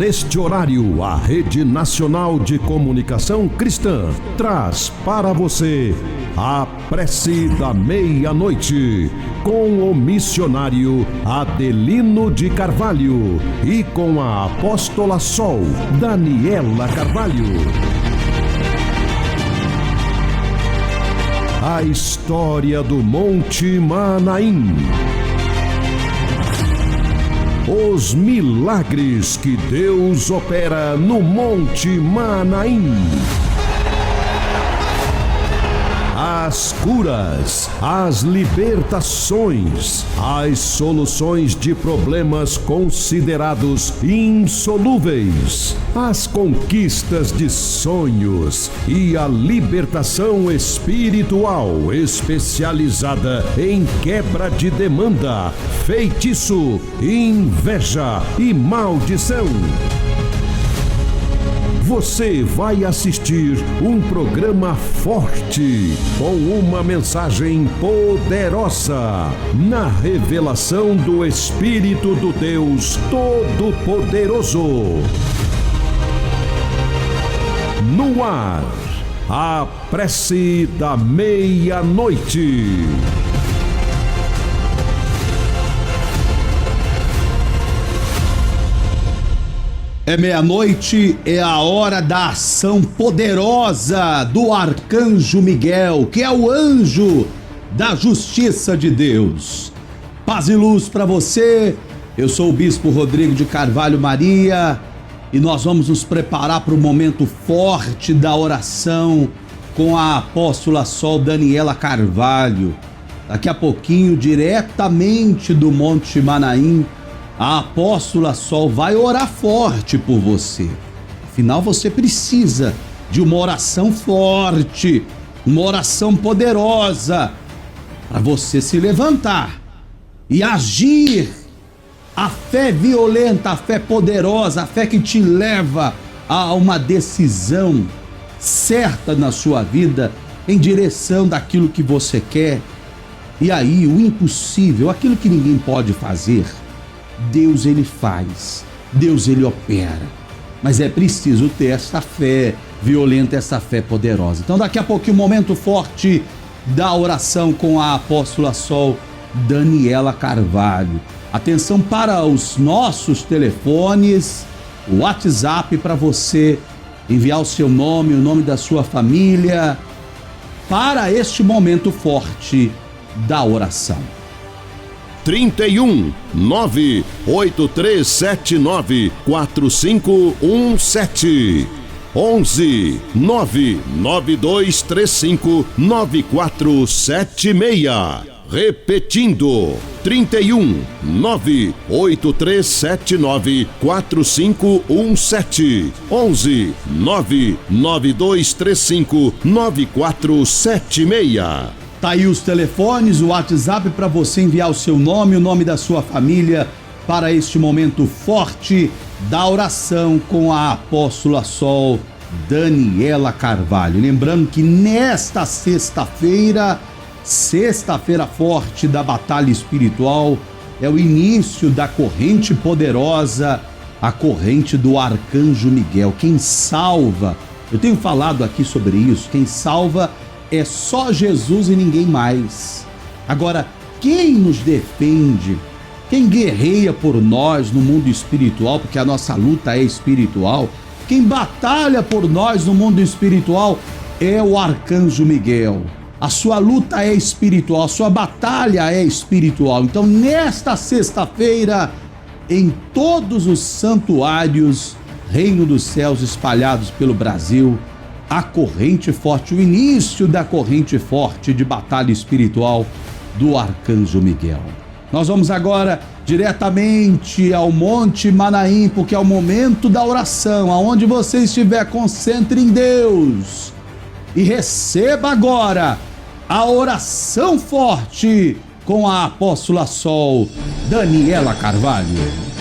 neste horário, a Rede Nacional de Comunicação Cristã traz para você a Prece da Meia-Noite, com o missionário Adelino de Carvalho e com a apóstola Sol, Daniela Carvalho. A história do Monte Manaim. Os milagres que Deus opera no Monte Manaim. As curas, as libertações, as soluções de problemas considerados insolúveis, as conquistas de sonhos e a libertação espiritual especializada em quebra de demanda, feitiço, inveja e maldição. Você vai assistir um programa forte, com uma mensagem poderosa, na revelação do Espírito do Deus Todo-Poderoso. No ar, a Prece da Meia-Noite. É meia-noite, é a hora da ação poderosa do Arcanjo Miguel, que é o anjo da justiça de Deus. Paz e luz para você. Eu sou o Bispo Rodrigo de Carvalho Maria e nós vamos nos preparar para o momento forte da oração com a apóstola Sol Daniela Carvalho. Daqui a pouquinho, diretamente do Monte Manaim, a apóstola Sol vai orar forte por você. Afinal, você precisa de uma oração forte, uma oração poderosa, para você se levantar e agir. A fé violenta, a fé poderosa, a fé que te leva a uma decisão certa na sua vida, em direção daquilo que você quer. E aí, o impossível, aquilo que ninguém pode fazer, Deus ele faz, Deus ele opera, mas é preciso ter essa fé violenta, essa fé poderosa. Então daqui a pouquinho, momento forte da oração com a apóstola Sol Daniela Carvalho. Atenção para os nossos telefones, o WhatsApp para você enviar o seu nome, o nome da sua família para este momento forte da oração. 31 98379 4517 11 99235 9476. Repetindo, 31 98379 4517 11 99235 9476. Tá aí os telefones, o WhatsApp para você enviar o seu nome, o nome da sua família para este momento forte da oração com a apóstola Sol Daniela Carvalho. Lembrando que nesta sexta-feira forte da batalha espiritual, é o início da corrente poderosa, a corrente do Arcanjo Miguel. Quem salva, eu tenho falado aqui sobre isso, quem salva é só Jesus e ninguém mais. Agora, quem nos defende, quem guerreia por nós no mundo espiritual, porque a nossa luta é espiritual, quem batalha por nós no mundo espiritual é o Arcanjo Miguel. A sua luta é espiritual, a sua batalha é espiritual. Então, nesta sexta-feira, em todos os santuários, Reino dos Céus espalhados pelo Brasil, a corrente forte, o início da corrente forte de batalha espiritual do Arcanjo Miguel. Nós vamos agora diretamente ao Monte Manaim, porque é o momento da oração. Aonde você estiver, concentre em Deus e receba agora a oração forte com a apóstola Sol Daniela Carvalho.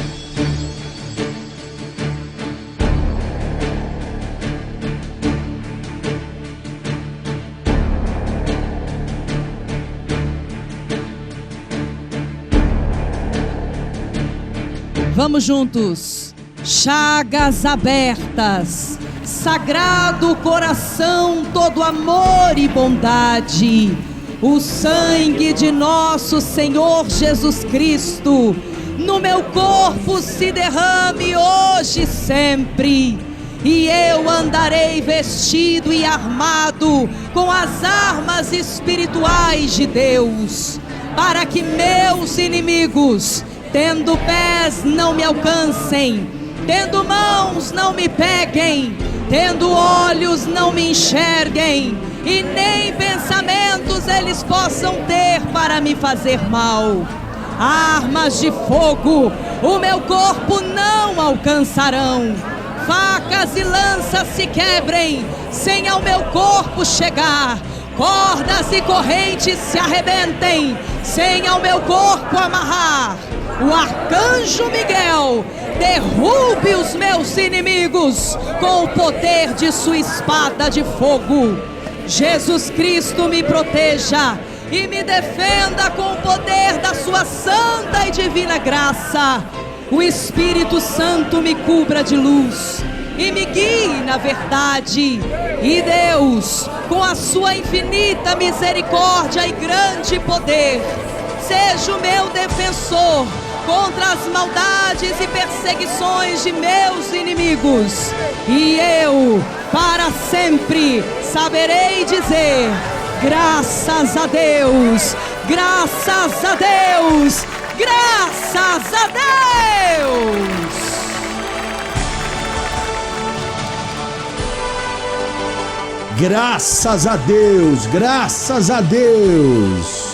Vamos juntos. chagas abertas, sagrado coração, todo amor e bondade, o sangue de nosso Senhor Jesus Cristo no meu corpo se derrame hoje e sempre, e eu andarei vestido e armado com as armas espirituais de Deus, para que meus inimigos, tendo pés, não me alcancem, tendo mãos, não me peguem, tendo olhos, não me enxerguem, e nem pensamentos eles possam ter para me fazer mal. Armas de fogo o meu corpo não alcançarão, facas e lanças se quebrem sem ao meu corpo chegar, cordas e correntes se arrebentem sem ao meu corpo amarrar. O arcanjo Miguel derrube os meus inimigos com o poder de sua espada de fogo. Jesus Cristo me proteja e me defenda com o poder da sua santa e divina graça. O Espírito Santo me cubra de luz e me guie na verdade. E Deus, com a sua infinita misericórdia e grande poder, seja o meu defensor contra as maldades e perseguições de meus inimigos. E eu, para sempre, saberei dizer: graças a Deus, graças a Deus, graças a Deus. Graças a Deus, graças a Deus.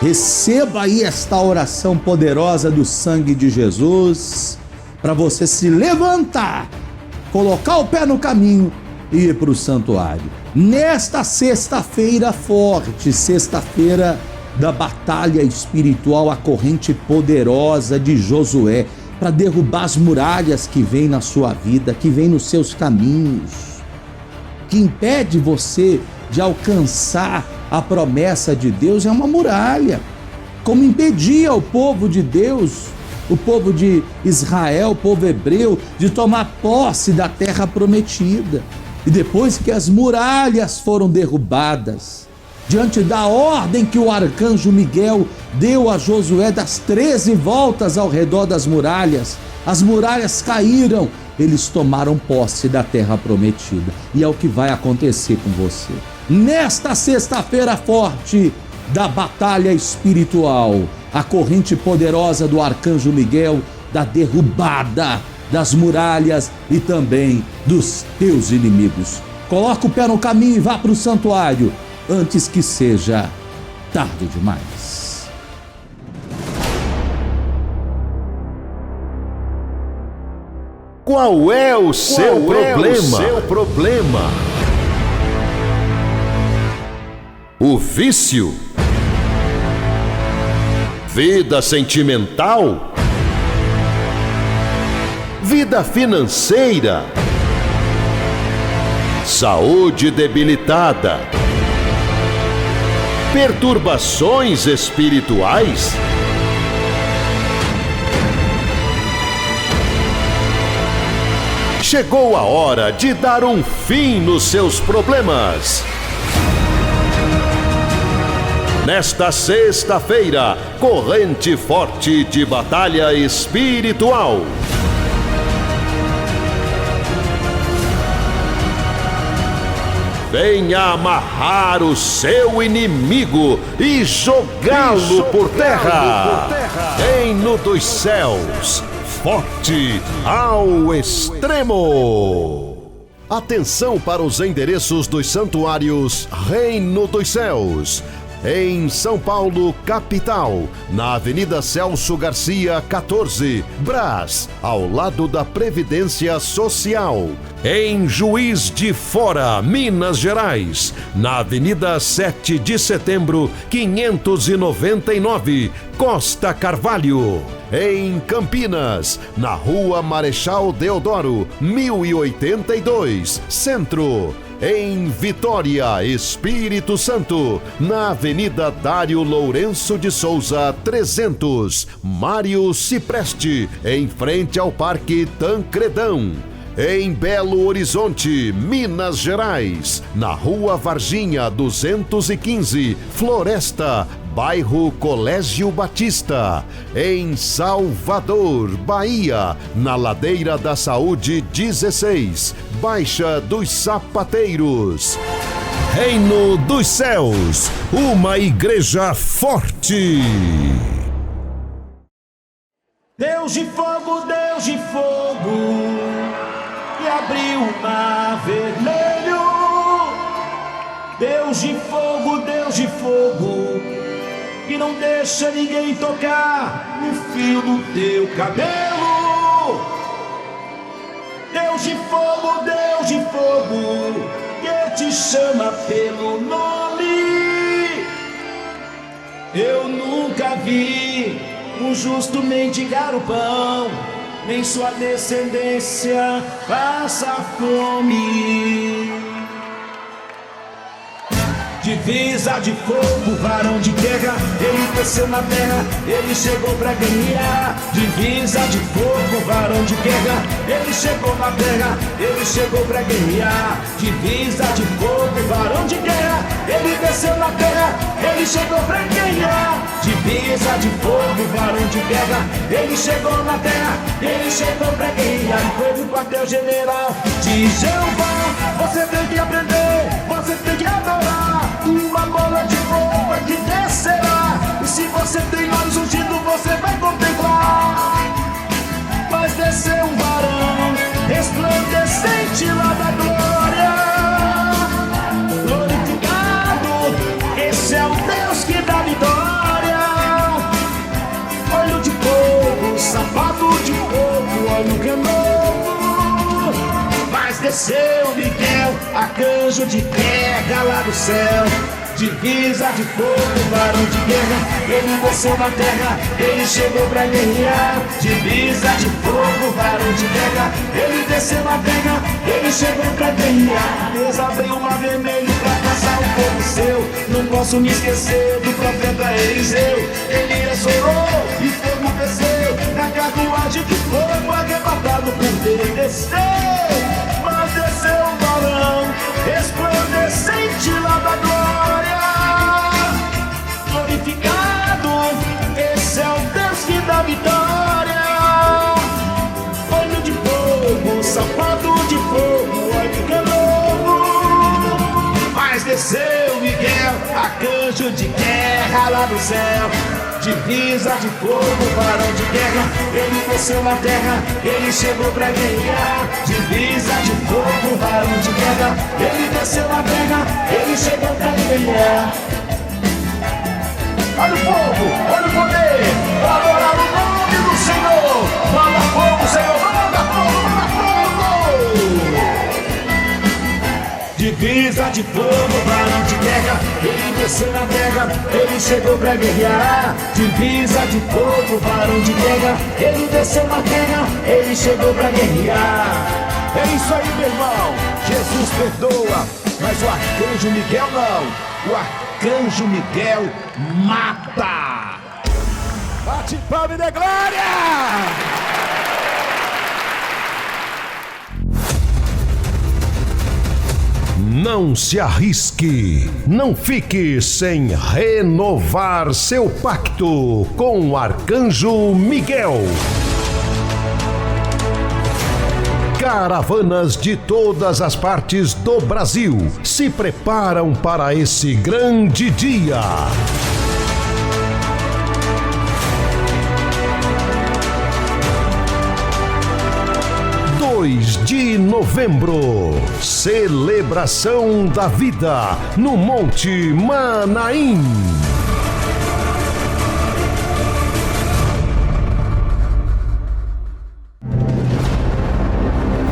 Receba aí esta oração poderosa do sangue de Jesus para você se levantar, colocar o pé no caminho e ir para o santuário. Nesta sexta-feira forte, sexta-feira da batalha espiritual, a corrente poderosa de Josué para derrubar as muralhas que vêm na sua vida, que vêm nos seus caminhos, que impede você de alcançar a promessa de Deus. É uma muralha, como impedia o povo de Deus, o povo de Israel, o povo hebreu, de tomar posse da terra prometida. E depois que as muralhas foram derrubadas, diante da ordem que o arcanjo Miguel deu a Josué das 13 voltas ao redor das muralhas, as muralhas caíram, eles tomaram posse da terra prometida. E é o que vai acontecer com você. Nesta sexta-feira forte da batalha espiritual, a corrente poderosa do arcanjo Miguel, da derrubada das muralhas e também dos teus inimigos. Coloca o pé no caminho e vá para o santuário antes que seja tarde demais. Qual é o seu problema? O vício? Vida sentimental? Vida financeira? Saúde debilitada? Perturbações espirituais? Chegou a hora de dar um fim nos seus problemas. Nesta sexta-feira, corrente forte de batalha espiritual. Venha amarrar o seu inimigo e jogá-lo por terra. Reino dos céus, forte ao extremo. Atenção para os endereços dos santuários Reino dos Céus. Em São Paulo, capital, na Avenida Celso Garcia, 14, Brás, ao lado da Previdência Social. Em Juiz de Fora, Minas Gerais, na Avenida 7 de Setembro, 599, Costa Carvalho. Em Campinas, na Rua Marechal Deodoro, 1082, Centro. em Vitória, Espírito Santo, na Avenida Dário Lourenço de Souza, 300, Mário Cipreste, em frente ao Parque Tancredão. Em Belo Horizonte, Minas Gerais, na Rua Varginha 215, Floresta, bairro Colégio Batista. Em Salvador, Bahia, na Ladeira da Saúde 16, Baixa dos Sapateiros. Reino dos Céus, uma igreja forte. Deus de fogo, que abriu o mar vermelho. Deus de fogo, que não deixa ninguém tocar no fio do teu cabelo. Deus de fogo, que te chama pelo nome. Eu nunca vi um justo mendigar o pão, nem sua descendência passa fome. Divisa de fogo, varão de guerra, ele desceu na terra, ele chegou pra guerrear. Divisa de fogo, varão de guerra, ele chegou na terra, ele chegou pra guerrear. Divisa de fogo, varão de guerra, ele desceu na terra, ele chegou pra guerrear. Divisa de fogo, varão de guerra, ele chegou na terra, ele chegou pra guerrear. Foi do quartel-general de Jeová, você tem que aprender, você tem que adorar. Uma bola de fogo é que descerá, e se você tem olhos ungidos, você vai contemplar. Mas desceu um varão resplandecente lá da glória. Glorificado, esse é o Deus que dá vitória. Olho de fogo, sapato de fogo, olho renovo. Mas desceu Miguel, arcanjo de guerra lá do céu. Divisa de fogo, varão de guerra, ele desceu na terra, ele chegou pra guerrear. Divisa de fogo, varão de guerra, ele desceu na terra, ele chegou pra guerrear. Deus abriu o mar vermelho pra caçar o povo seu. Não posso me esquecer do profeta Eliseu. Elias orou e fogo desceu, na carruagem de fogo arrebatado por Deus. Desceu, mas desceu um varão resplandecente lá da glória. Glorificado, esse é o Deus que dá vitória. Olho de fogo, sapato de fogo, olho renovo. Mas desceu Miguel, arcanjo de guerra lá do céu. Divisa de fogo, varão de guerra, ele desceu na terra, ele chegou pra guerrear. Divisa de fogo, varão de guerra, ele desceu na terra, ele chegou pra guerrear. Olha o fogo, olha o poder, vou adorar o nome do Senhor. Manda fogo, Senhor, manda fogo, manda fogo. Divisa de fogo, varão de guerra, ele desceu na terra, ele chegou pra guerrear. Divisa de fogo, varão de guerra, ele desceu na terra, ele chegou pra guerrear. É isso aí, meu irmão, Jesus perdoa, mas o arcanjo Miguel não. O arcanjo Miguel mata. Bate palma e dê glória! Não se arrisque, não fique sem renovar seu pacto com o Arcanjo Miguel. Caravanas de todas as partes do Brasil se preparam para esse grande dia. 2 de novembro, celebração da vida no Monte Manaim.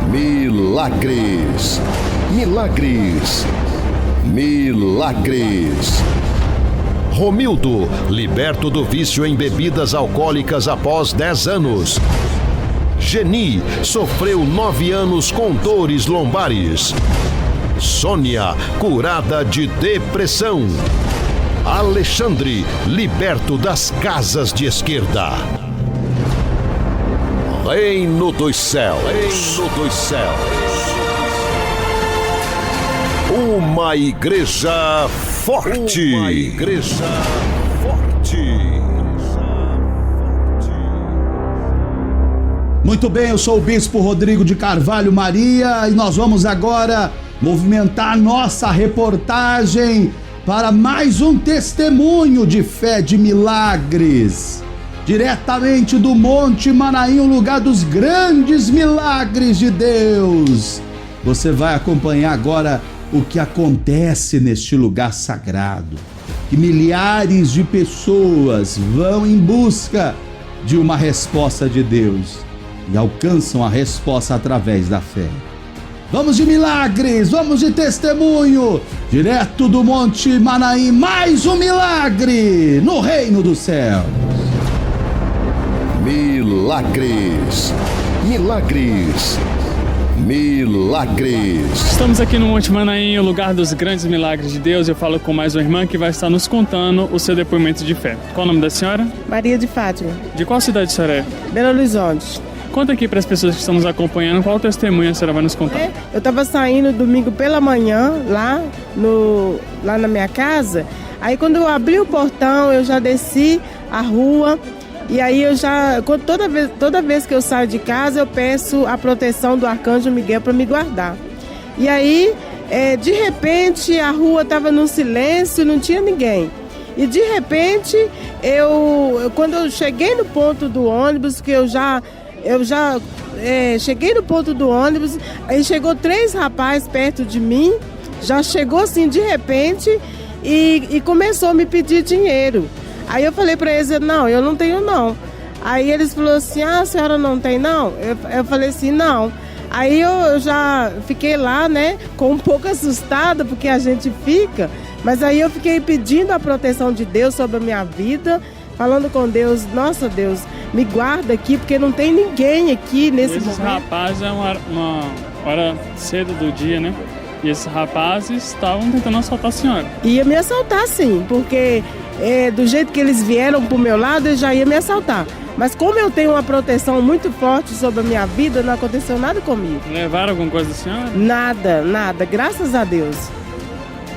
Milagres, milagres, milagres. Romildo, liberto do vício em bebidas alcoólicas após 10 anos. Geni, sofreu 9 anos com dores lombares. Sônia, curada de depressão. Alexandre, liberto das casas de esquerda. Reino dos céus. Reino dos céus. Uma igreja forte. Uma igreja forte. Muito bem, eu sou o Bispo Rodrigo de Carvalho Maria e nós vamos agora movimentar nossa reportagem para mais um testemunho de fé de milagres. Diretamente do Monte Manaim, o lugar dos grandes milagres de Deus. Você vai acompanhar agora o que acontece neste lugar sagrado. Que milhares de pessoas vão em busca de uma resposta de Deus e alcançam a resposta através da fé. Vamos de milagres, vamos de testemunho, direto do Monte Manaim, mais um milagre no Reino dos Céus. Milagres, milagres, milagres. Estamos aqui no Monte Manaim, o lugar dos grandes milagres de Deus. Eu falo com mais uma irmã que vai estar nos contando o seu depoimento de fé. Qual o nome da senhora? Maria de Fátima. De qual cidade a senhora é? Belo Horizonte. Conta aqui para as pessoas que estão nos acompanhando qual testemunho a senhora vai nos contar. Eu estava saindo domingo pela manhã, lá na minha casa. Aí quando eu abri o portão, eu já desci a rua. E aí toda vez que eu saio de casa, eu peço a proteção do Arcanjo Miguel para me guardar. E aí, de repente, a rua estava num silêncio, não tinha ninguém. E de repente, quando eu cheguei no ponto do ônibus, que eu já cheguei no ponto do ônibus, aí chegou 3 rapazes perto de mim, já chegou assim de repente e começou a me pedir dinheiro. Aí eu falei para eles, não, eu não tenho não. Aí eles falaram assim, a senhora não tem não? Eu falei assim, não. Aí eu já fiquei lá, né, com um pouco assustada, porque a gente fica, mas aí eu fiquei pedindo a proteção de Deus sobre a minha vida, falando com Deus, nossa Deus, me guarda aqui, porque não tem ninguém aqui nesse momento. Esses rapazes é uma hora cedo do dia, né? E esses rapazes estavam tentando assaltar a senhora. Ia me assaltar sim, porque do jeito que eles vieram pro meu lado, eles já iam me assaltar. Mas como eu tenho uma proteção muito forte sobre a minha vida, não aconteceu nada comigo. Levaram alguma coisa da senhora? Nada, graças a Deus.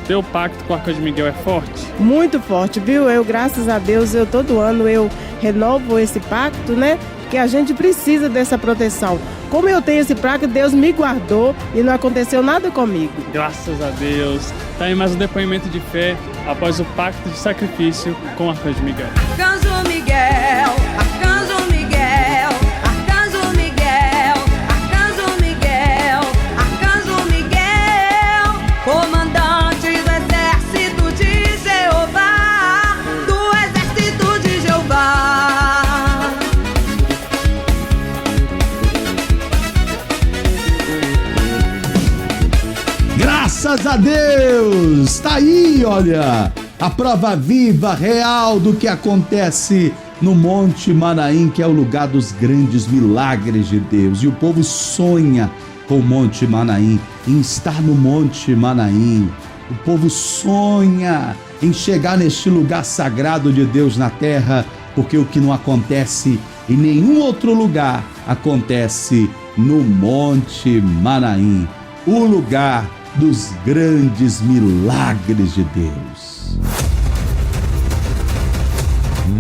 Teu pacto com o Arcanjo Miguel é forte? Muito forte, viu? Graças a Deus, todo ano eu renovo esse pacto, né? Porque a gente precisa dessa proteção. Como eu tenho esse pacto, Deus me guardou e não aconteceu nada comigo. Graças a Deus. Tá aí mais um depoimento de fé após o pacto de sacrifício com o Arcanjo Miguel. Arcanjo Miguel, Arcanjo Miguel, Arcanjo Miguel, Arcanjo Miguel, Arcanjo Miguel, comandante do exército de Jeová, do exército de Jeová. Graças a Deus! Tá aí, olha, a prova viva, real do que acontece no Monte Manaim, que é o lugar dos grandes milagres de Deus. E o povo sonha com o Monte Manaim, em estar no Monte Manaim. O povo sonha em chegar neste lugar sagrado de Deus na terra, porque o que não acontece em nenhum outro lugar acontece no Monte Manaim, o lugar dos grandes milagres de Deus.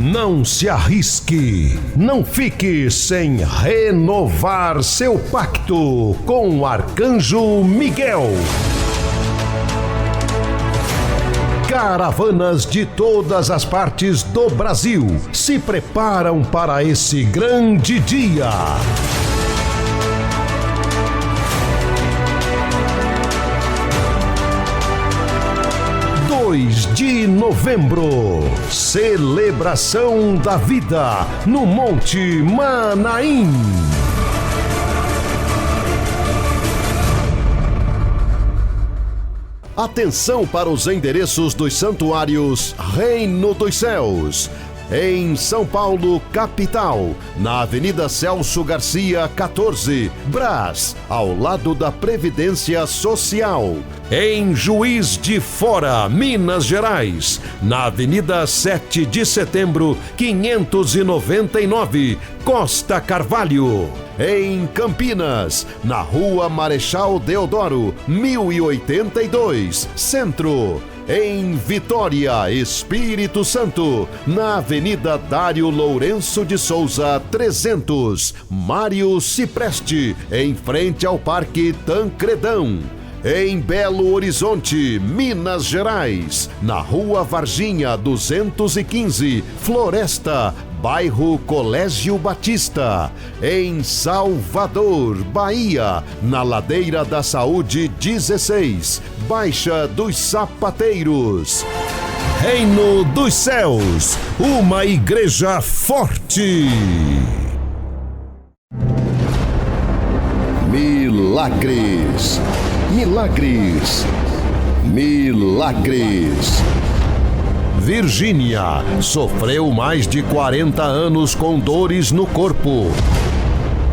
Não se arrisque, não fique sem renovar seu pacto com o Arcanjo Miguel. Caravanas de todas as partes do Brasil se preparam para esse grande dia. 2 de novembro, celebração da vida no Monte Manaim. Atenção para os endereços dos santuários Reino dos Céus, em São Paulo, capital, na Avenida Celso Garcia, 14, Brás, ao lado da Previdência Social. Em Juiz de Fora, Minas Gerais, na Avenida 7 de Setembro, 599, Costa Carvalho. Em Campinas, na Rua Marechal Deodoro, 1082, Centro. Em Vitória, Espírito Santo, na Avenida Dário Lourenço de Souza, 300, Mário Cipreste, em frente ao Parque Tancredão. Em Belo Horizonte, Minas Gerais, na Rua Varginha 215, Floresta, bairro Colégio Batista. Em Salvador, Bahia, na Ladeira da Saúde 16, Baixa dos Sapateiros. Reino dos Céus, uma igreja forte. Milagres, milagres, milagres. Virgínia sofreu mais de 40 anos com dores no corpo.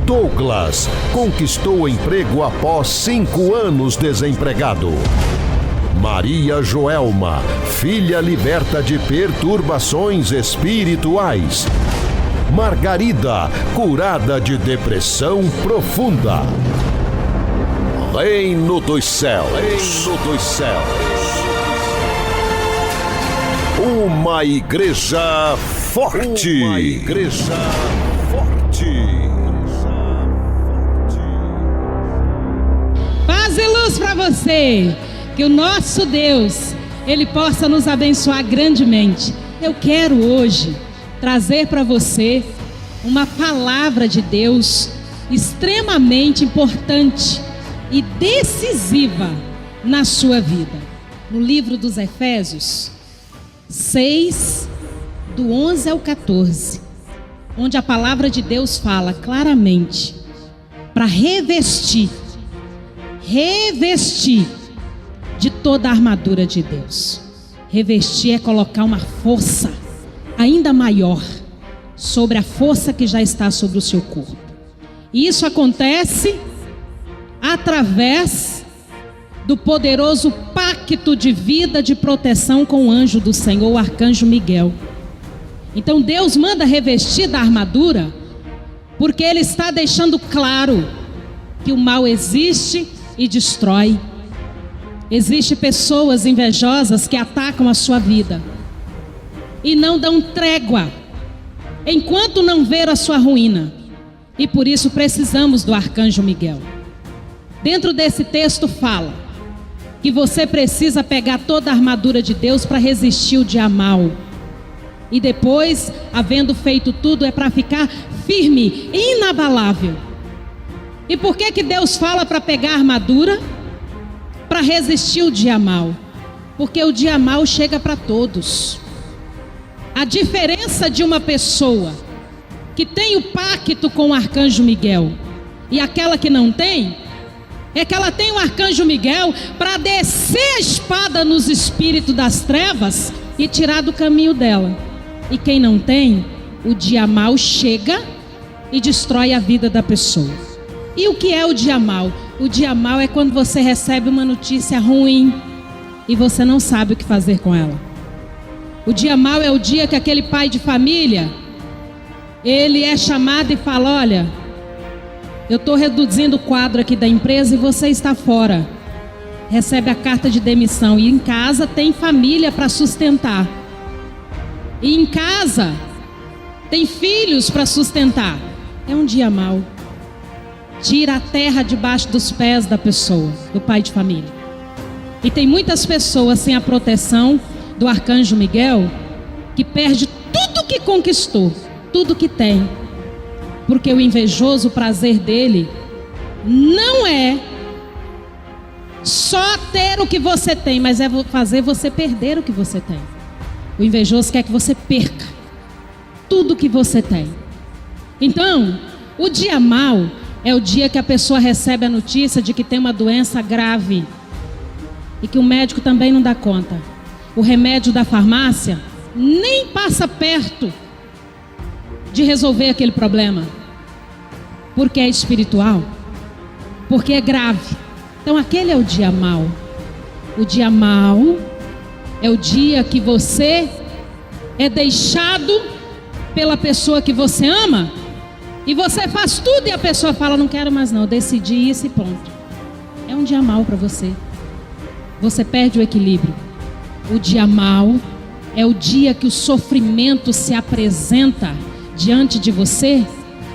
Douglas conquistou emprego após 5 anos desempregado. Maria Joelma, filha liberta de perturbações espirituais. Margarida, curada de depressão profunda. Reino dos Céus, Reino dos Céus. Uma igreja forte. Uma igreja forte. Paz e luz para você. Que o nosso Deus, Ele possa nos abençoar grandemente. Eu quero hoje trazer para você uma palavra de Deus extremamente importante e decisiva na sua vida. No livro dos Efésios 6, do 11 ao 14, onde a palavra de Deus fala claramente para revestir de toda a armadura de Deus. Revestir é colocar uma força ainda maior sobre a força que já está sobre o seu corpo. E isso acontece através do poderoso pacto de vida de proteção com o anjo do Senhor, o arcanjo Miguel. Então Deus manda revestir da armadura, porque Ele está deixando claro que o mal existe e destrói. Existem pessoas invejosas que atacam a sua vida e não dão trégua enquanto não ver a sua ruína. E por isso precisamos do arcanjo Miguel. Dentro desse texto fala que você precisa pegar toda a armadura de Deus para resistir o dia mal. E depois, havendo feito tudo, é para ficar firme, inabalável. E por que Deus fala para pegar a armadura? Para resistir o dia mal. Porque o dia mal chega para todos. A diferença de uma pessoa que tem o pacto com o arcanjo Miguel e aquela que não tem, é que ela tem o arcanjo Miguel para descer a espada nos espíritos das trevas e tirar do caminho dela. E quem não tem, o dia mal chega e destrói a vida da pessoa. E o que é o dia mal? O dia mal é quando você recebe uma notícia ruim e você não sabe o que fazer com ela. O dia mal é o dia que aquele pai de família, ele é chamado e fala: olha, eu estou reduzindo o quadro aqui da empresa e você está fora. Recebe a carta de demissão e em casa tem família para sustentar. E em casa tem filhos para sustentar. É um dia mau. Tira a terra debaixo dos pés da pessoa, do pai de família. E tem muitas pessoas sem a proteção do arcanjo Miguel que perde tudo que conquistou, tudo que tem. Porque o invejoso, o prazer dele não é só ter o que você tem, mas é fazer você perder o que você tem. O invejoso quer que você perca tudo que você tem. Então, o dia mau é o dia que a pessoa recebe a notícia de que tem uma doença grave e que o médico também não dá conta. O remédio da farmácia nem passa perto de resolver aquele problema. Porque é espiritual, porque é grave. Então aquele é o dia mau. O dia mau é o dia que você é deixado pela pessoa que você ama, e você faz tudo e a pessoa fala: não quero mais não, eu decidi isso e ponto. É um dia mau para você. Você perde o equilíbrio. O dia mau é o dia que o sofrimento se apresenta diante de você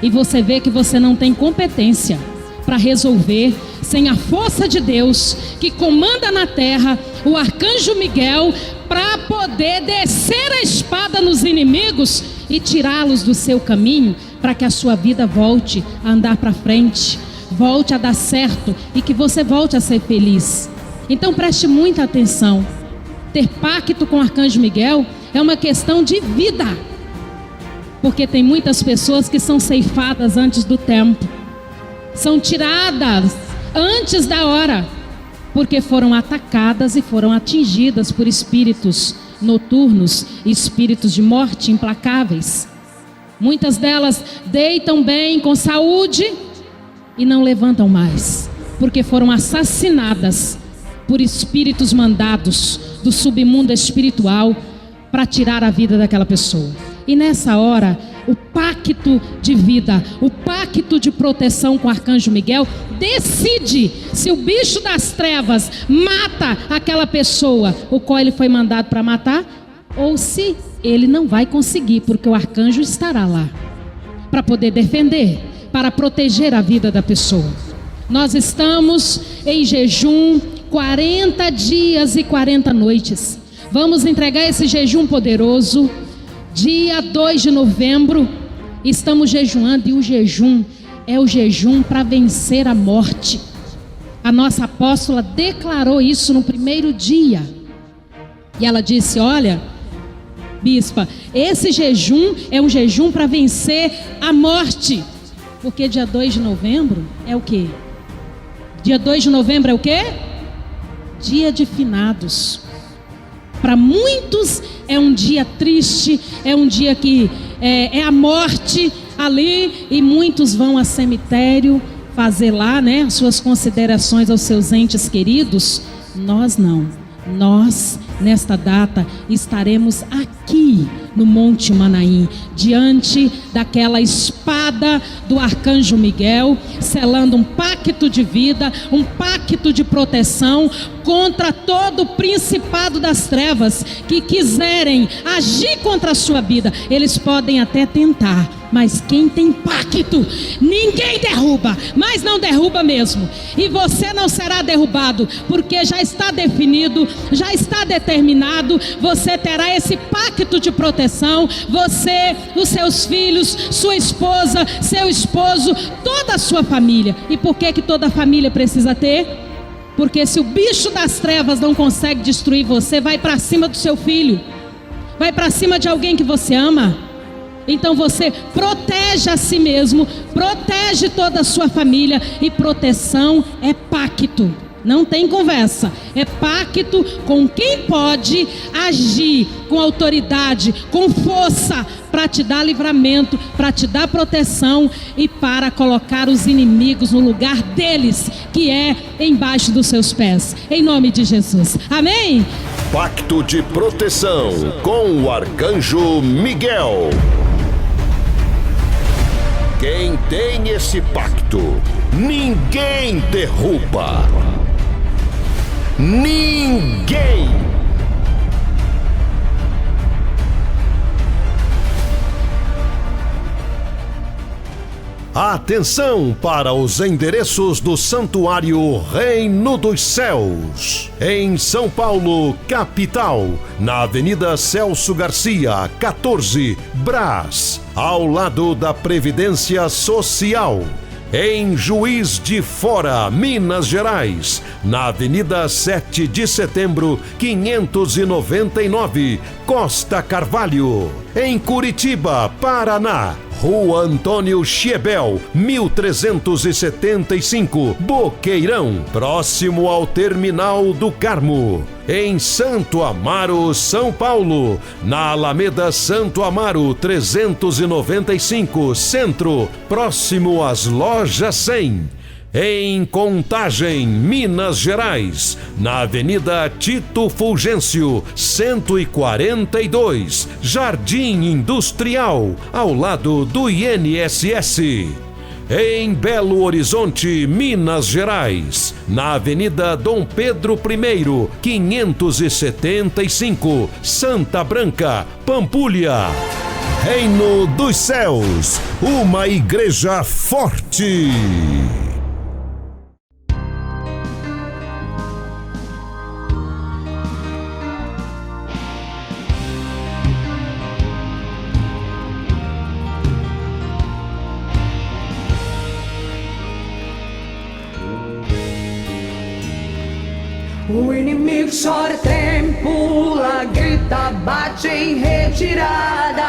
e você vê que você não tem competência para resolver, sem a força de Deus que comanda na terra, o arcanjo Miguel, para poder descer a espada nos inimigos e tirá-los do seu caminho, para que a sua vida volte a andar para frente, volte a dar certo e que você volte a ser feliz. Então preste muita atenção. Ter pacto com o arcanjo Miguel é uma questão de vida, porque tem muitas pessoas que são ceifadas antes do tempo, são tiradas antes da hora, porque foram atacadas e foram atingidas por espíritos noturnos, espíritos de morte implacáveis. Muitas delas deitam bem, com saúde, e não levantam mais, porque foram assassinadas por espíritos mandados do submundo espiritual para tirar a vida daquela pessoa. E nessa hora, o pacto de vida, o pacto de proteção com o arcanjo Miguel decide se o bicho das trevas mata aquela pessoa, o qual ele foi mandado para matar, ou se ele não vai conseguir, porque o arcanjo estará lá para poder defender, para proteger a vida da pessoa. Nós estamos em jejum 40 dias e 40 noites. Vamos entregar esse jejum poderoso. Dia 2 de novembro, estamos jejuando, e o jejum é o jejum para vencer a morte. A nossa apóstola declarou isso no primeiro dia. E ela disse: olha, bispa, esse jejum é um jejum para vencer a morte. Porque dia 2 de novembro é o quê? Dia 2 de novembro é o quê? Dia de finados. Para muitos é um dia triste, é um dia que é a morte ali, e muitos vão a cemitério fazer lá, né, as suas considerações aos seus entes queridos. Nós não. Nós, nesta data, estaremos aqui no Monte Manaim, diante daquela espada do arcanjo Miguel, selando um pacto de vida, um pacto de proteção contra todo o principado das trevas que quiserem agir contra a sua vida. Eles podem até tentar, mas quem tem pacto, ninguém derruba, mas não derruba mesmo. E você não será derrubado, porque já está definido, já está determinado. Você terá esse pacto de proteção, você, os seus filhos, sua esposa, seu esposo, toda a sua família. E por que toda a família precisa ter? Porque se o bicho das trevas não consegue destruir você, vai para cima do seu filho, vai para cima de alguém que você ama. Então você protege a si mesmo, protege toda a sua família. E proteção é pacto, não tem conversa. É pacto com quem pode agir com autoridade, com força, para te dar livramento, para te dar proteção e para colocar os inimigos no lugar deles, que é embaixo dos seus pés. Em nome de Jesus, amém? Pacto de proteção com o arcanjo Miguel. Quem tem esse pacto, ninguém derruba. Ninguém. Atenção para os endereços do Santuário Reino dos Céus. Em São Paulo, capital, na Avenida Celso Garcia, 14, Brás, ao lado da Previdência Social. Em Juiz de Fora, Minas Gerais, na Avenida 7 de Setembro, 599, Costa Carvalho. Em Curitiba, Paraná, Rua Antônio Schiebel, 1375, Boqueirão, próximo ao Terminal do Carmo. em Santo Amaro, São Paulo, na Alameda Santo Amaro 395, Centro, próximo às Lojas 100. Em Contagem, Minas Gerais, na Avenida Tito Fulgêncio, 142, Jardim Industrial, ao lado do INSS. Em Belo Horizonte, Minas Gerais, na Avenida Dom Pedro I, 575, Santa Branca, Pampulha. Reino dos Céus, uma igreja forte. O inimigo chora, treme, pula, grita, bate em retirada.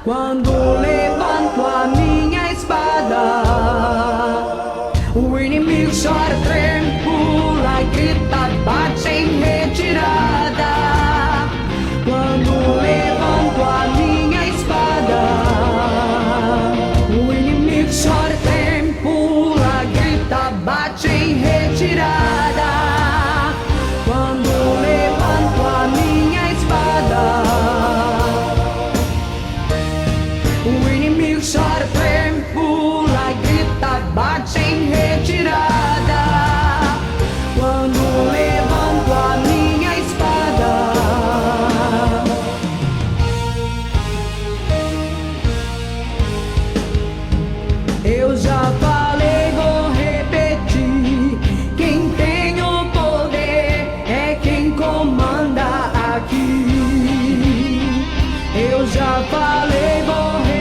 Quando levanto a minha espada, o inimigo chora, treme, pula, grita, bate em retirada. Quando levanto a minha espada, o inimigo chora, treme, pula, grita, bate em retirada. Chora, treme, pula, grita, bate em retirada. Quando levanto a minha espada, eu já falei, vou repetir. Quem tem o poder é quem comanda aqui. Eu já falei, vou repetir.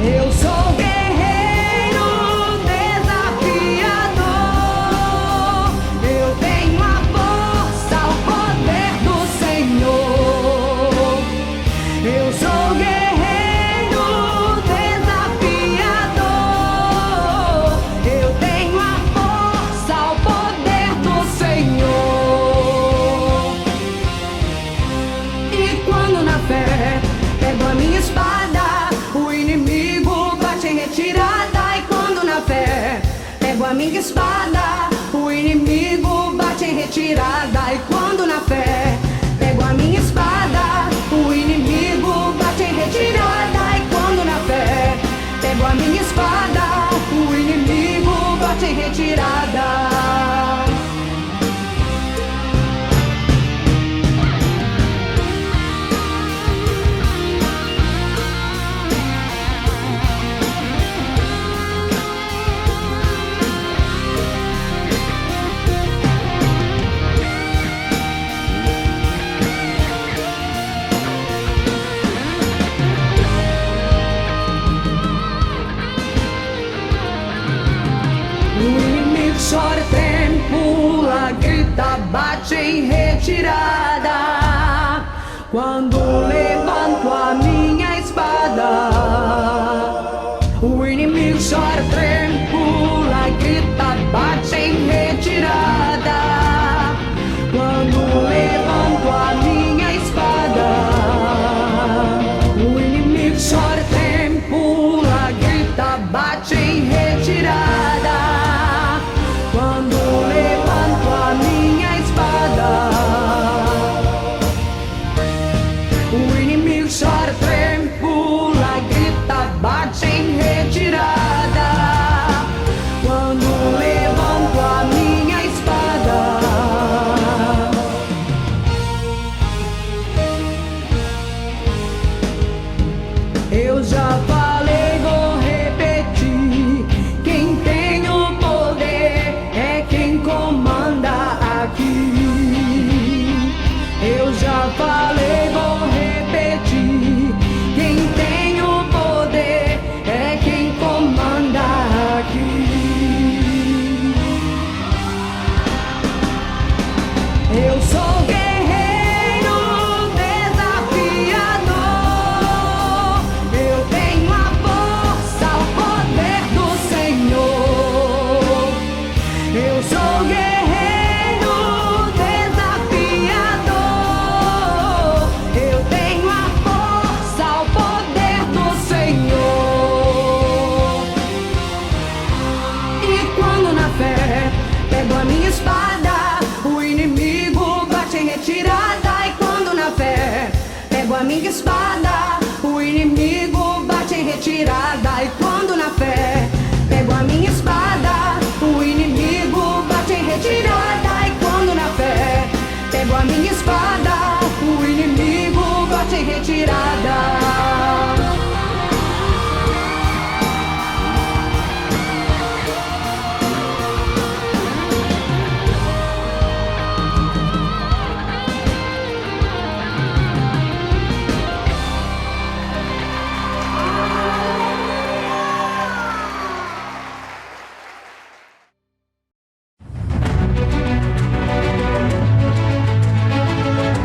Eu sou guerreiro, desafiador. Eu tenho a força, o poder do Senhor. Eu sou guerreiro, desafiador. Eu tenho a força, o poder do Senhor. E quando na fé pego a minha espada, o inimigo bate em retirada. E quando na fé pego a minha espada, o inimigo bate em retirada. E quando na fé pego a minha espada, o inimigo bate em retirada. E quando na fé pego a minha espada, o inimigo bate em retirada. Chora, treme, pula, grita, bate em retirada. Quando levanto a minha espada, o inimigo chora, treme, pula, grita, bate em retirada. Quando levanto a minha espada, o inimigo chora, treme, pula, grita, bate em retirada. Quando levanto a minha espada, o inimigo chora, treme, pula, grita, bate em retirada. Quando levanto a minha espada, eu já falei, vou repetir. Quem tem o poder é quem comanda aqui. Eu já falei, vou repetir. Quem tem o poder é quem comanda aqui. Eu sou guerreiro, desafiador. retirada. E quando na fé pego a minha espada, o inimigo bate em retirada. E quando na fé pego a minha espada, o inimigo bate em retirada. E quando na fé pego a minha espada, o inimigo bate em retirada.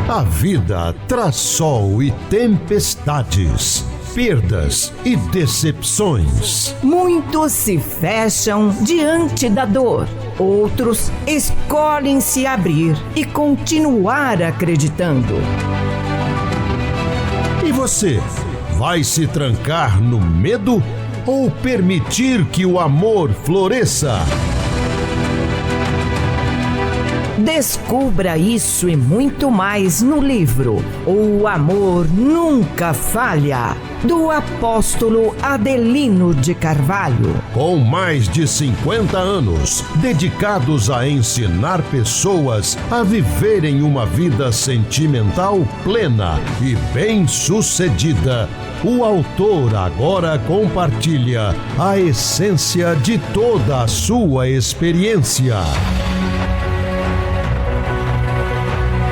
A vida traz sol e tempestades, perdas e decepções. Muitos se fecham diante da dor, outros escolhem se abrir e continuar acreditando. E você, vai se trancar no medo ou permitir que o amor floresça? Descubra isso e muito mais no livro O Amor Nunca Falha, do apóstolo Adelino de Carvalho. Com mais de 50 anos dedicados a ensinar pessoas a viverem uma vida sentimental plena e bem-sucedida, o autor agora compartilha a essência de toda a sua experiência.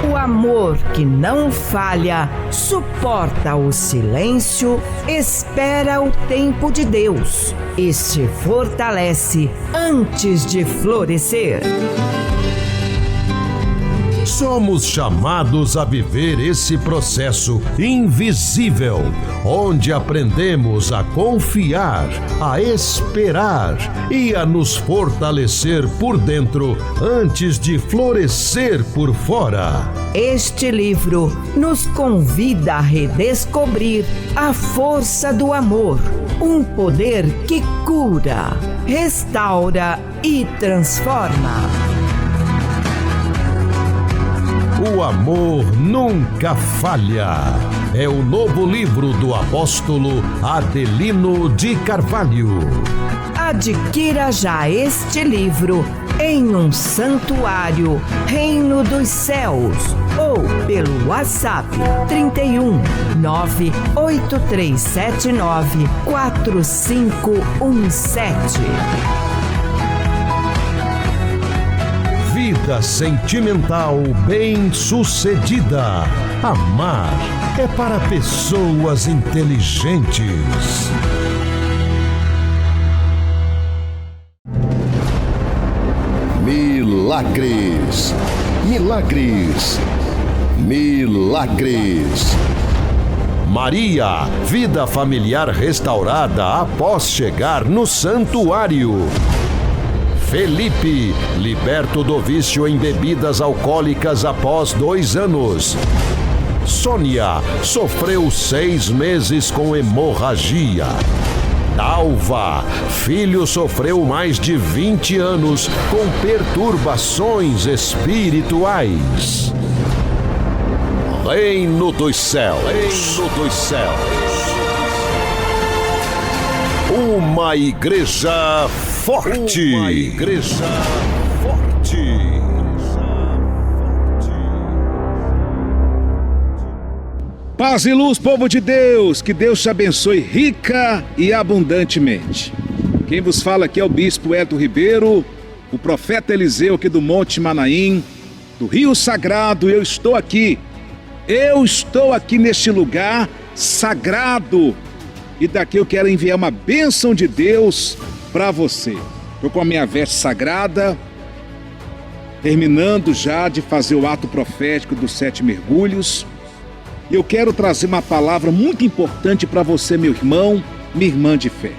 O amor que não falha, suporta o silêncio, espera o tempo de Deus e se fortalece antes de florescer. Somos chamados a viver esse processo invisível, onde aprendemos a confiar, a esperar e a nos fortalecer por dentro antes de florescer por fora. Este livro nos convida a redescobrir a força do amor, um poder que cura, restaura e transforma. O amor nunca falha. É o novo livro do apóstolo Adelino de Carvalho. Adquira já este livro em um santuário Reino dos Céus ou pelo WhatsApp 31 98379 4517. Vida sentimental bem-sucedida. Amar é para pessoas inteligentes. Milagres, milagres, milagres. Maria, vida familiar restaurada após chegar no santuário. Felipe, liberto do vício em bebidas alcoólicas após 2 anos. Sônia, sofreu 6 meses com hemorragia. Dalva, filho sofreu mais de 20 anos com perturbações espirituais. Reino dos céus, Reino dos céus. Uma igreja forte. Uma igreja forte. Paz e luz, povo de Deus, que Deus te abençoe rica e abundantemente. Quem vos fala aqui é o bispo Hélio Ribeiro, o profeta Eliseu aqui do Monte Manaim, do Rio Sagrado. Eu estou aqui neste lugar sagrado, e daqui eu quero enviar uma bênção de Deus para você. Estou com a minha veste sagrada, terminando já de fazer o ato profético dos 7 mergulhos. Eu quero trazer uma palavra muito importante para você, meu irmão, minha irmã de fé.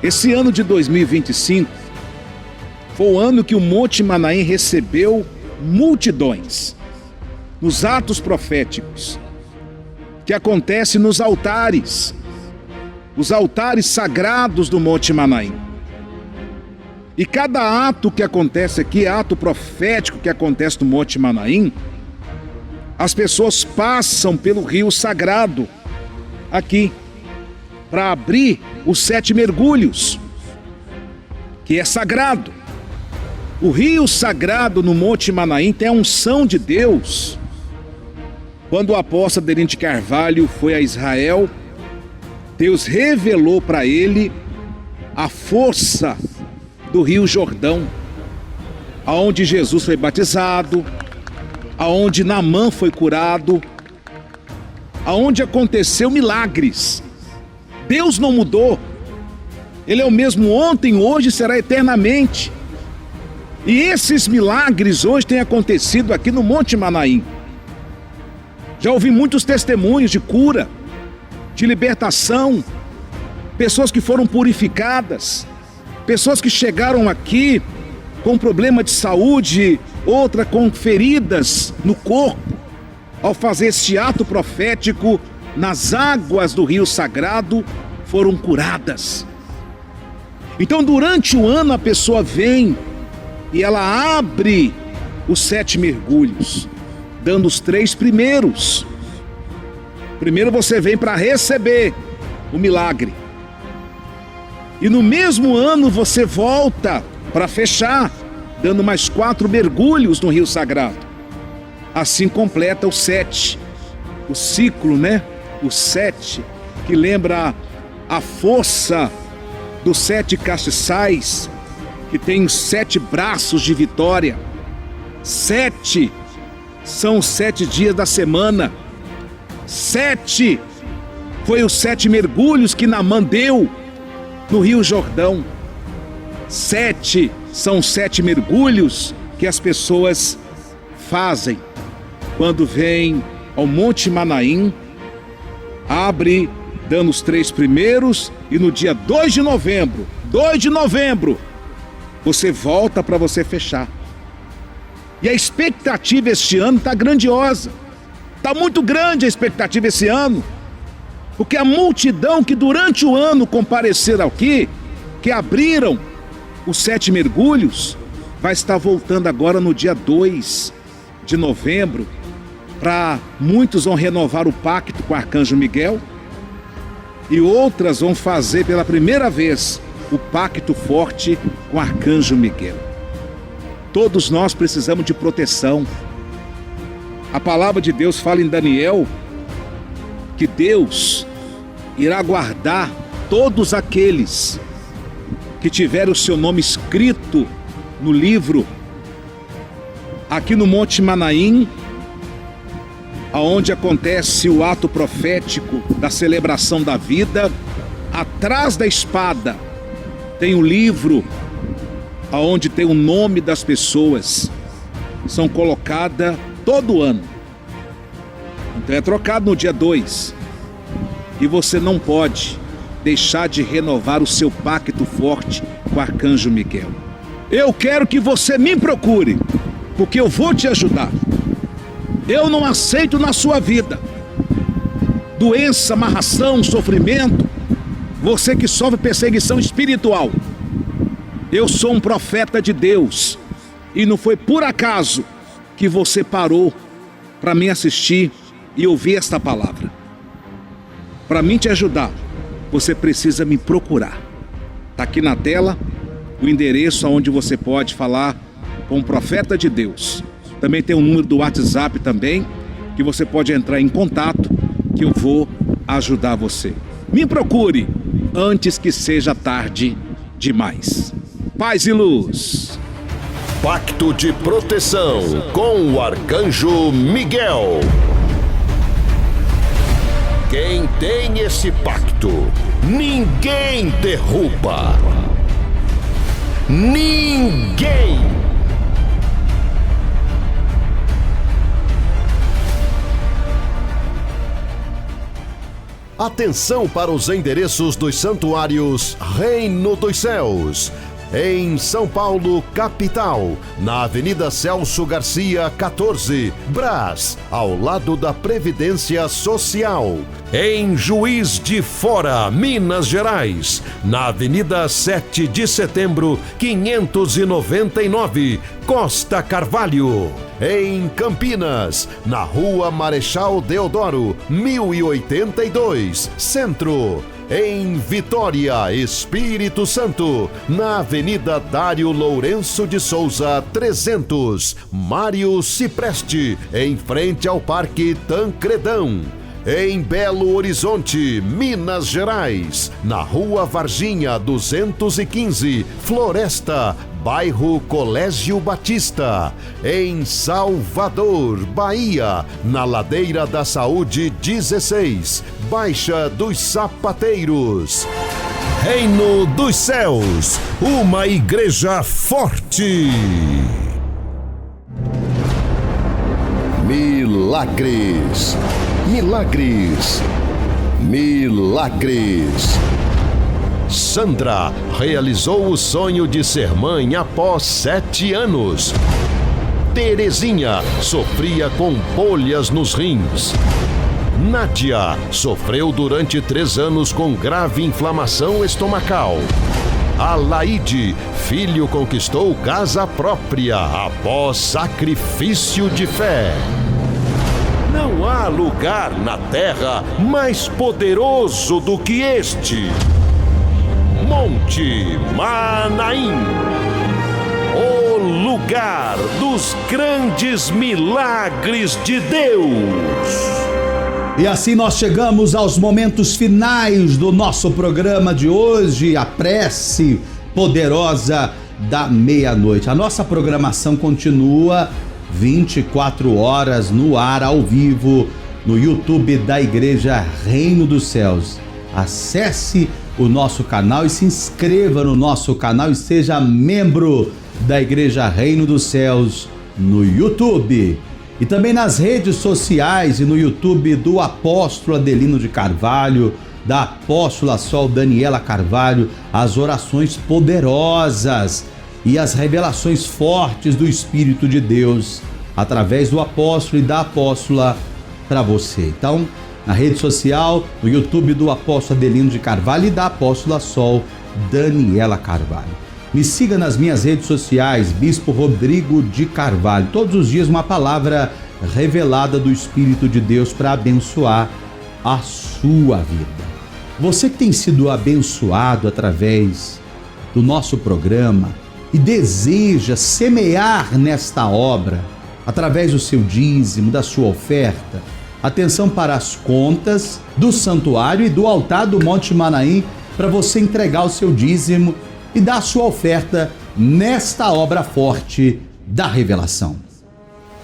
Esse ano de 2025 foi o ano que o Monte Manaim recebeu multidões nos atos proféticos que acontecem nos altares, os altares sagrados do Monte Manaim. E cada ato que acontece aqui, ato profético que acontece no Monte Manaim, as pessoas passam pelo rio sagrado aqui para abrir os 7 mergulhos, que é sagrado. O rio sagrado no Monte Manaim tem a unção de Deus. Quando o apóstolo Adelino de Carvalho foi a Israel, Deus revelou para ele a força do rio Jordão, aonde Jesus foi batizado, aonde Naamã foi curado, aonde aconteceu milagres. Deus não mudou. Ele é o mesmo ontem, hoje e será eternamente. E esses milagres hoje têm acontecido aqui no Monte Manaim. Já ouvi muitos testemunhos de cura, de libertação, pessoas que foram purificadas, pessoas que chegaram aqui com problema de saúde, outra com feridas no corpo, ao fazer esse ato profético nas águas do rio sagrado, foram curadas. Então, durante o ano, a pessoa vem e ela abre os 7 mergulhos, dando os 3 primeiros. Primeiro você vem para receber o milagre. E no mesmo ano você volta para fechar, dando mais 4 mergulhos no rio sagrado. Assim completa o 7. O ciclo, né? O 7, que lembra a força dos 7 castiçais, que tem 7 braços de vitória. 7 são os 7 dias da semana. 7 foi os 7 mergulhos que Naamã deu no rio Jordão. 7 são os 7 mergulhos que as pessoas fazem quando vêm ao Monte Manaim, abre dando os 3 primeiros e no dia 2 de novembro, você volta para você fechar. E a expectativa este ano está grandiosa. Está muito grande a expectativa esse ano. Porque a multidão que durante o ano compareceram aqui, que abriram os 7 mergulhos, vai estar voltando agora no dia 2 de novembro. Muitos vão renovar o pacto com o Arcanjo Miguel. E outras vão fazer pela primeira vez o pacto forte com o Arcanjo Miguel. Todos nós precisamos de proteção. A palavra de Deus fala em Daniel que Deus irá guardar todos aqueles que tiverem o seu nome escrito no livro. Aqui no Monte Manaim, aonde acontece o ato profético da celebração da vida, atrás da espada tem o livro aonde tem o nome das pessoas, são colocadas todo ano. Então é trocado no dia 2. E você não pode deixar de renovar o seu pacto forte com o Arcanjo Miguel. Eu quero que você me procure, porque eu vou te ajudar. Eu não aceito na sua vida doença, amarração, sofrimento. Você que sofre perseguição espiritual. Eu sou um profeta de Deus. E não foi por acaso que você parou para me assistir e ouvir esta palavra. Para mim te ajudar, você precisa me procurar. Está aqui na tela o endereço onde você pode falar com o profeta de Deus. Também tem um número do WhatsApp também, que você pode entrar em contato, que eu vou ajudar você. Me procure antes que seja tarde demais. Paz e luz. Pacto de proteção com o Arcanjo Miguel. Quem tem esse pacto, ninguém derruba. Ninguém. Atenção para os endereços dos santuários Reino dos Céus, em São Paulo, capital, na Avenida Celso Garcia, 14, Brás, ao lado da Previdência Social. Em Juiz de Fora, Minas Gerais, na Avenida 7 de Setembro, 599, Costa Carvalho. Em Campinas, na Rua Marechal Deodoro, 1082, Centro. Em Vitória, Espírito Santo, na Avenida Dário Lourenço de Souza, 300, Mário Cipreste, em frente ao Parque Tancredão. Em Belo Horizonte, Minas Gerais, na Rua Varginha 215, Floresta, bairro Colégio Batista. Em Salvador, Bahia, na Ladeira da Saúde 16, Baixa dos Sapateiros. Reino dos Céus, uma igreja forte. Milagres, milagres, milagres. Sandra realizou o sonho de ser mãe após 7 anos. Terezinha sofria com bolhas nos rins. Nádia sofreu durante 3 anos com grave inflamação estomacal. Alaide, filho, conquistou casa própria após sacrifício de fé. Não há lugar na terra mais poderoso do que este. Monte Manaim, o lugar dos grandes milagres de Deus. E assim nós chegamos aos momentos finais do nosso programa de hoje, a prece poderosa da meia-noite. A nossa programação continua 24 horas no ar, ao vivo, no YouTube da Igreja Reino dos Céus. Acesse o nosso canal e se inscreva no nosso canal e seja membro da Igreja Reino dos Céus no YouTube. E também nas redes sociais e no YouTube do Apóstolo Adelino de Carvalho, da Apóstola Sol Daniela Carvalho, as orações poderosas e as revelações fortes do Espírito de Deus através do apóstolo e da apóstola para você. Então, na rede social, no YouTube do Apóstolo Adelino de Carvalho e da Apóstola Sol Daniela Carvalho. Me siga nas minhas redes sociais, Bispo Rodrigo de Carvalho. Todos os dias uma palavra revelada do Espírito de Deus para abençoar a sua vida. Você que tem sido abençoado através do nosso programa e deseja semear nesta obra, através do seu dízimo, da sua oferta, atenção para as contas do santuário e do altar do Monte Manaim para você entregar o seu dízimo e dar a sua oferta nesta obra forte da revelação.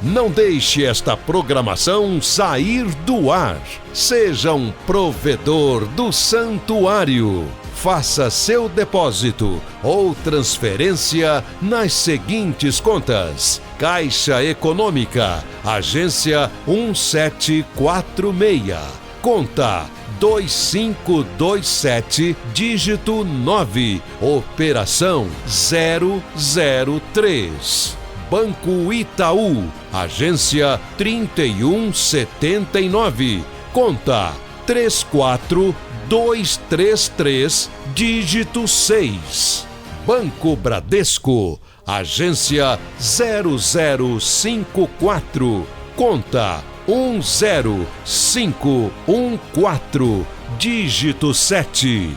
Não deixe esta programação sair do ar. Seja um provedor do santuário. Faça seu depósito ou transferência nas seguintes contas: Caixa Econômica, agência 1746, conta 2527, dígito 9, operação 003. Banco Itaú, agência 3179, conta 34233, dígito 6. Banco Bradesco, agência 0054, conta 10514, dígito 7.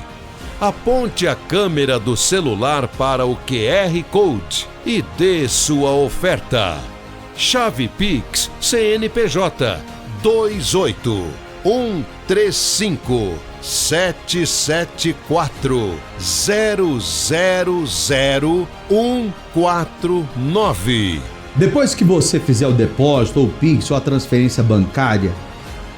Aponte a câmera do celular para o QR Code e dê sua oferta. Chave Pix CNPJ 281-357-4000149. Depois que você fizer o depósito ou o Pix ou a transferência bancária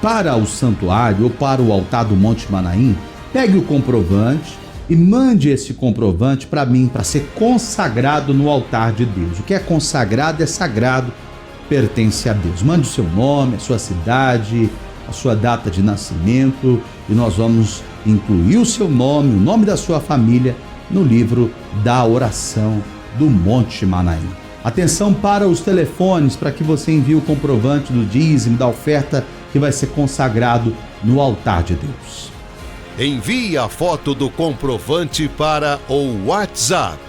para o santuário ou para o altar do Monte Manaim, pegue o comprovante e mande esse comprovante para mim, para ser consagrado no altar de Deus. O que é consagrado é sagrado, pertence a Deus. Mande o seu nome, a sua cidade, a sua data de nascimento e nós vamos incluir o seu nome, o nome da sua família no livro da oração do Monte Manaim. Atenção para os telefones, para que você envie o comprovante do dízimo, da oferta que vai ser consagrado no altar de Deus. Envie a foto do comprovante para o WhatsApp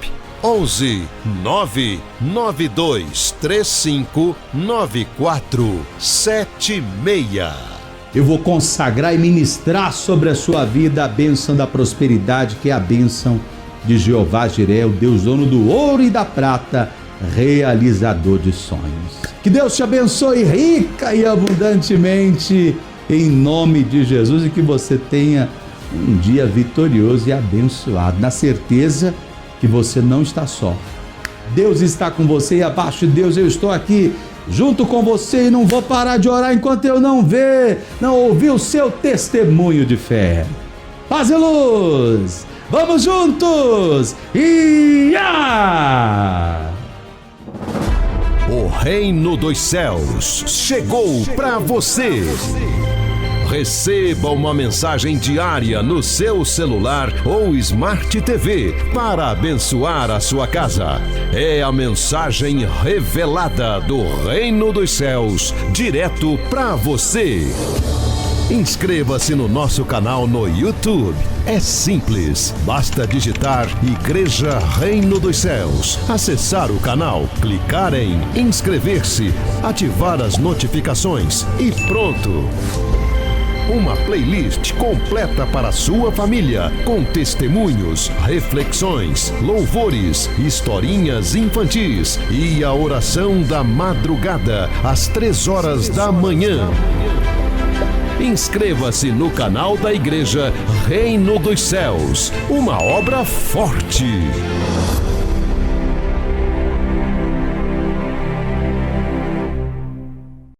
11 992 35 9476. Eu vou consagrar e ministrar sobre a sua vida a bênção da prosperidade, que é a bênção de Jeová Jiré, o Deus dono do ouro e da prata, realizador de sonhos. Que Deus te abençoe rica e abundantemente, em nome de Jesus, e que você tenha um dia vitorioso e abençoado, na certeza que você não está só. Deus está com você, e abaixo de Deus eu estou aqui junto com você, e não vou parar de orar enquanto eu não ouvir o seu testemunho de fé. Paz e luz! Vamos juntos! O Reino dos Céus chegou para você. Receba uma mensagem diária no seu celular ou Smart TV para abençoar a sua casa. É a mensagem revelada do Reino dos Céus, direto para você. Inscreva-se no nosso canal no YouTube. É simples, basta digitar Igreja Reino dos Céus, acessar o canal, clicar em inscrever-se, ativar as notificações e pronto! Uma playlist completa para a sua família, com testemunhos, reflexões, louvores, historinhas infantis e a oração da madrugada, às 3 horas da manhã. Inscreva-se no canal da Igreja Reino dos Céus, uma obra forte.